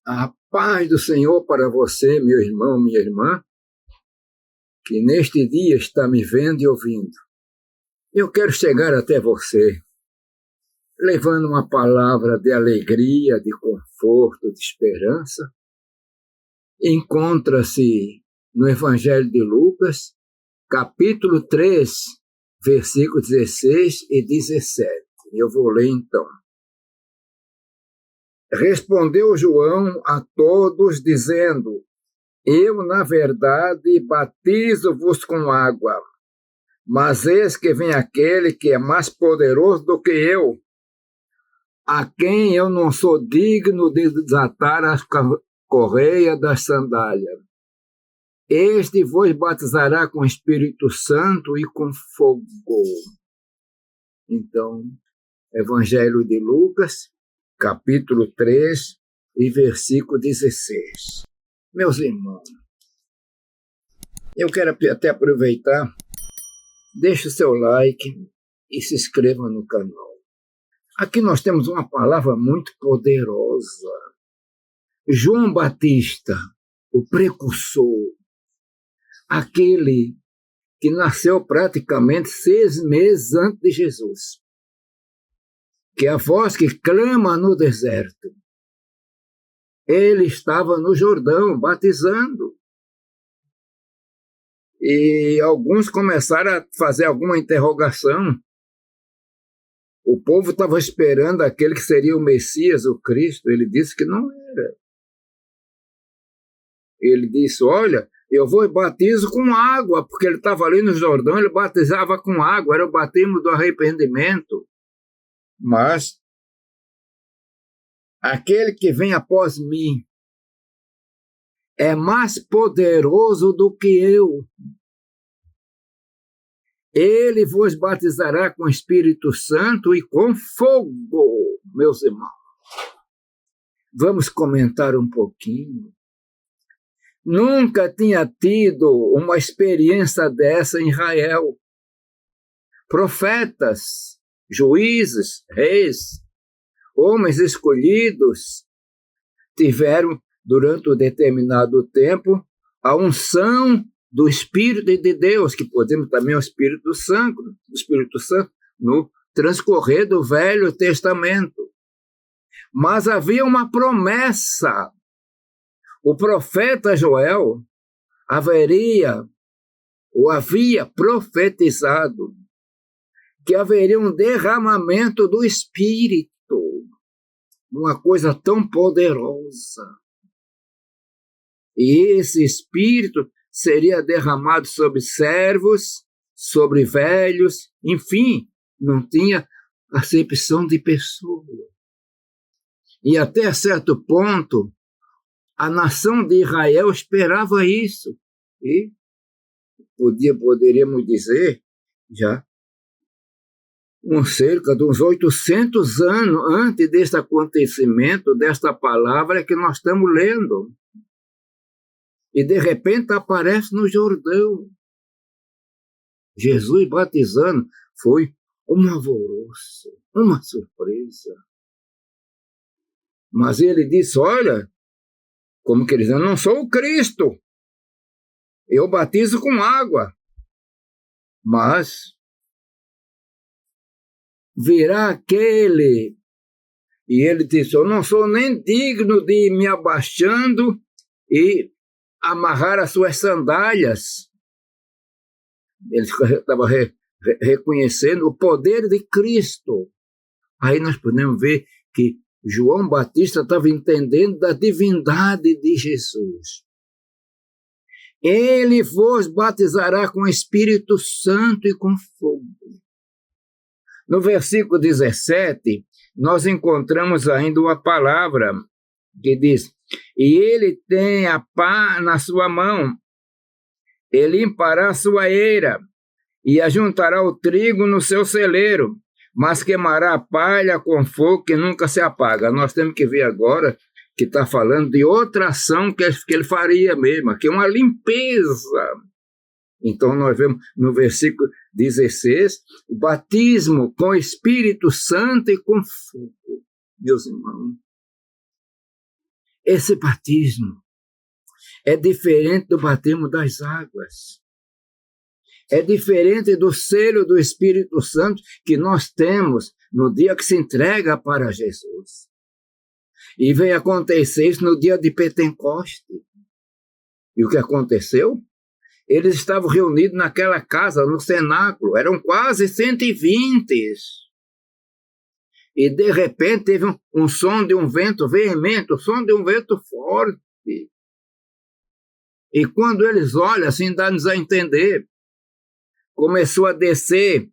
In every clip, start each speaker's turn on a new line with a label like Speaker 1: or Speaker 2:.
Speaker 1: A paz do Senhor para você, meu irmão, minha irmã, que neste dia está me vendo e ouvindo. Eu quero chegar até você, levando uma palavra de alegria, de conforto, de esperança. Encontra-se no Evangelho de Lucas, capítulo 3, versículos 16 e 17. Eu vou ler então. Respondeu João a todos, dizendo: Eu, na verdade, batizo-vos com água, mas eis que vem aquele que é mais poderoso do que eu, a quem eu não sou digno de desatar as correias das sandálias. Este vos batizará com o Espírito Santo e com fogo. Então, Evangelho de Lucas, capítulo 3 e versículo 16. Meus irmãos, eu quero até aproveitar, deixe o seu like e se inscreva no canal. Aqui nós temos uma palavra muito poderosa. João Batista, o precursor, aquele que nasceu praticamente 6 meses antes de Jesus, que é a voz que clama no deserto. Ele estava no Jordão batizando. E alguns começaram a fazer alguma interrogação. O povo estava esperando aquele que seria o Messias, o Cristo. Ele disse que não era. Ele disse: olha, eu vou e batizo com água, porque ele estava ali no Jordão, ele batizava com água, era o batismo do arrependimento. Mas aquele que vem após mim é mais poderoso do que eu. Ele vos batizará com o Espírito Santo e com fogo, meus irmãos. Vamos comentar um pouquinho. Nunca tinha tido uma experiência dessa em Israel. Profetas, juízes, reis, homens escolhidos tiveram, durante um determinado tempo, a unção do Espírito de Deus, que podemos também o Espírito Santo, no transcorrer do Velho Testamento. Mas havia uma promessa. O profeta Joel havia profetizado que haveria um derramamento do Espírito, uma coisa tão poderosa. E esse Espírito seria derramado sobre servos, sobre velhos, enfim, não tinha acepção de pessoa. E até certo ponto, a nação de Israel esperava isso. E poderíamos dizer, já, cerca de uns 800 anos antes deste acontecimento, desta palavra que nós estamos lendo. E de repente aparece no Jordão. Jesus batizando foi um alvoroço, uma surpresa. Mas ele disse: olha, como que ele diz, eu não sou o Cristo, eu batizo com água, mas virá aquele, e ele disse: eu não sou nem digno de ir me abaixando e amarrar as suas sandálias. Ele estava reconhecendo o poder de Cristo. Aí nós podemos ver que João Batista estava entendendo da divindade de Jesus. Ele vos batizará com o Espírito Santo e com fogo. No versículo 17, nós encontramos ainda uma palavra que diz: e ele tem a pá na sua mão, ele limpará a sua eira e ajuntará o trigo no seu celeiro, mas queimará a palha com fogo que nunca se apaga. Nós temos que ver agora que está falando de outra ação que ele faria mesmo, que é uma limpeza. Então nós vemos no versículo 16, o batismo com o Espírito Santo e com fogo, meus irmãos. Esse batismo é diferente do batismo das águas. É diferente do selo do Espírito Santo que nós temos no dia que se entrega para Jesus. E veio acontecer isso no dia de Pentecoste. E o que aconteceu? Eles estavam reunidos naquela casa, no cenáculo, eram quase 120. E de repente teve um som de um vento veemente, um som de um vento forte. E quando eles olham, assim dá-nos a entender, começou a descer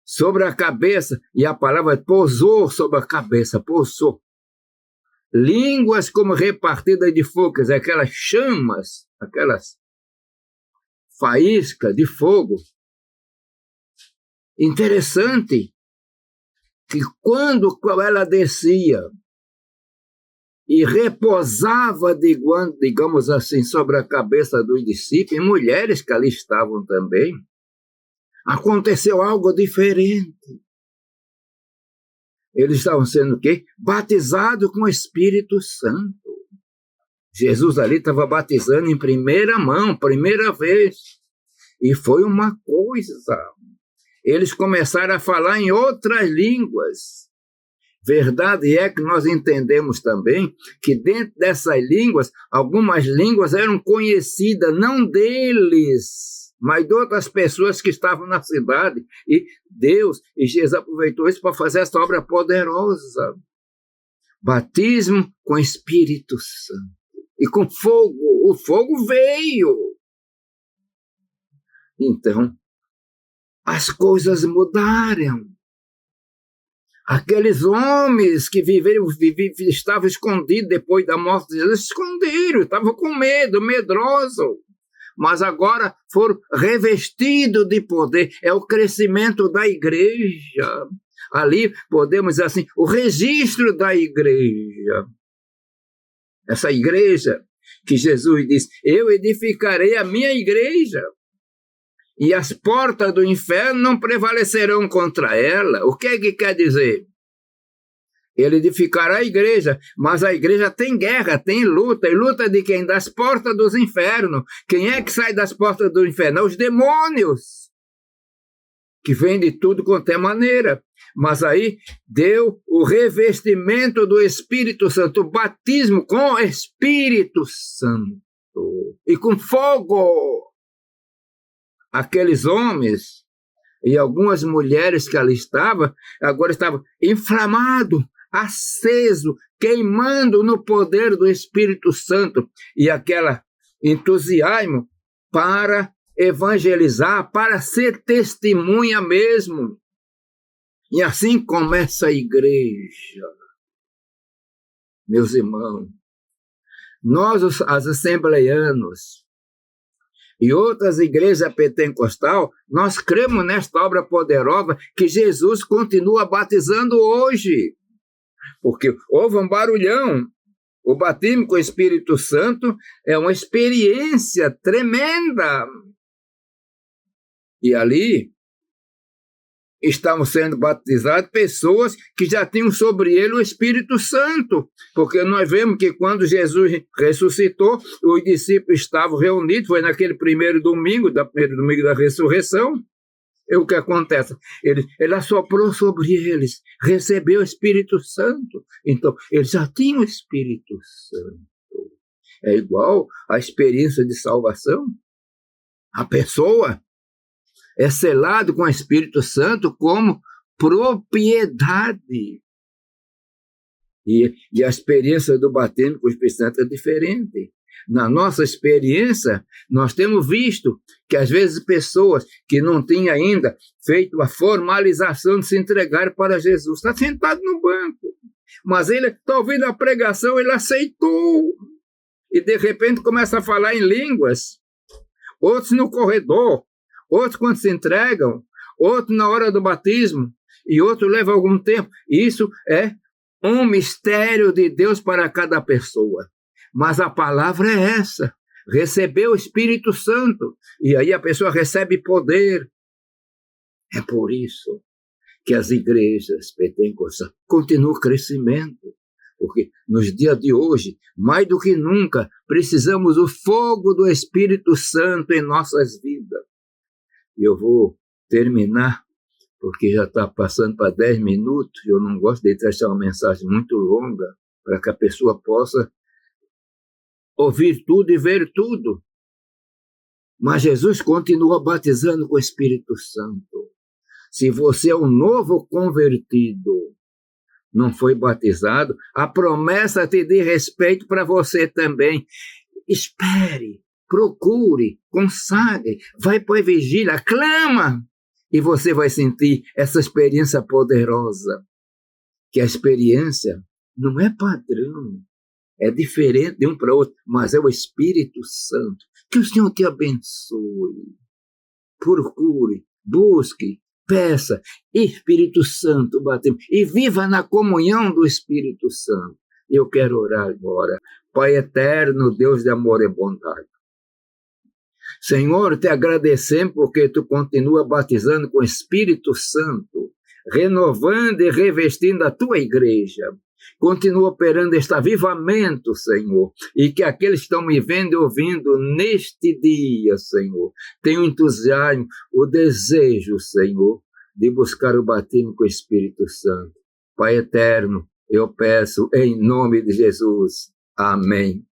Speaker 1: sobre a cabeça, e a palavra pousou sobre a cabeça, pousou. Línguas como repartidas de fogo, aquelas chamas, aquelas faíscas de fogo. Interessante que quando ela descia e repousava, digamos assim, sobre a cabeça dos discípulos, e mulheres que ali estavam também, aconteceu algo diferente. Eles estavam sendo o quê? Batizados com o Espírito Santo. Jesus ali estava batizando em primeira mão, primeira vez. E foi uma coisa. Eles começaram a falar em outras línguas. Verdade é que nós entendemos também que dentro dessas línguas, algumas línguas eram conhecidas não deles, mas de outras pessoas que estavam na cidade. E Deus e Jesus aproveitou isso para fazer essa obra poderosa. Batismo com Espírito Santo. E com fogo. O fogo veio. Então, as coisas mudaram. Aqueles homens que estavam escondidos depois da morte de Jesus, esconderam, estavam com medo, medrosos. Mas agora foram revestidos de poder. É o crescimento da igreja. Ali podemos dizer assim, o registro da igreja. Essa igreja que Jesus diz, eu edificarei a minha igreja. E as portas do inferno não prevalecerão contra ela. O que é que quer dizer? Ele edificará a igreja, mas a igreja tem guerra, tem luta. E luta de quem? Das portas dos infernos. Quem é que sai das portas do inferno? Os demônios, que vêm de tudo quanto é maneira. Mas aí deu o revestimento do Espírito Santo, o batismo com o Espírito Santo e com fogo. Aqueles homens e algumas mulheres que ali estavam, agora estavam inflamados, aceso, queimando no poder do Espírito Santo, e aquele entusiasmo para evangelizar, para ser testemunha mesmo. E assim começa a igreja. Meus irmãos, nós, os assembleianos, e outras igrejas pentecostal, nós cremos nesta obra poderosa que Jesus continua batizando hoje. Porque houve um barulhão. O batismo com o Espírito Santo é uma experiência tremenda. E ali estavam sendo batizadas pessoas que já tinham sobre ele o Espírito Santo, porque nós vemos que quando Jesus ressuscitou, os discípulos estavam reunidos, foi naquele primeiro domingo da ressurreição. E o que acontece? Ele assoprou sobre eles, recebeu o Espírito Santo, então eles já tinham o Espírito Santo. É igual à experiência de salvação. A pessoa é selado com o Espírito Santo como propriedade. E a experiência do batismo com o Espírito Santo é diferente. Na nossa experiência, nós temos visto que às vezes pessoas que não tinham ainda feito a formalização de se entregar para Jesus, está sentado no banco, mas ele está ouvindo a pregação, ele aceitou, e de repente começa a falar em línguas, outros no corredor, outros quando se entregam, outros na hora do batismo, e outro leva algum tempo. Isso é um mistério de Deus para cada pessoa. Mas a palavra é essa, receber o Espírito Santo, e aí a pessoa recebe poder. É por isso que as igrejas pentecostais continuam o crescimento, Porque nos dias de hoje, mais do que nunca, precisamos do fogo do Espírito Santo em nossas vidas. E eu vou terminar, porque já está passando para 10 minutos, eu não gosto de deixar uma mensagem muito longa, para que a pessoa possa ouvir tudo e ver tudo. Mas Jesus continua batizando com o Espírito Santo. Se você é um novo convertido, não foi batizado, a promessa te diz respeito para você também. Espere, procure, consagre, vai para a vigília, clama, e você vai sentir essa experiência poderosa, que a experiência não é padrão, é diferente de um para outro, mas é o Espírito Santo. Que o Senhor te abençoe. Procure, busque, peça, Espírito Santo, batemos, e viva na comunhão do Espírito Santo. Eu quero orar agora. Pai eterno, Deus de amor e bondade. Senhor, te agradecemos porque tu continua batizando com o Espírito Santo, renovando e revestindo a tua igreja. Continua operando este avivamento, Senhor, e que aqueles que estão me vendo e ouvindo neste dia, Senhor, tenham entusiasmo, o desejo, Senhor, de buscar o batismo com o Espírito Santo. Pai eterno, eu peço em nome de Jesus. Amém.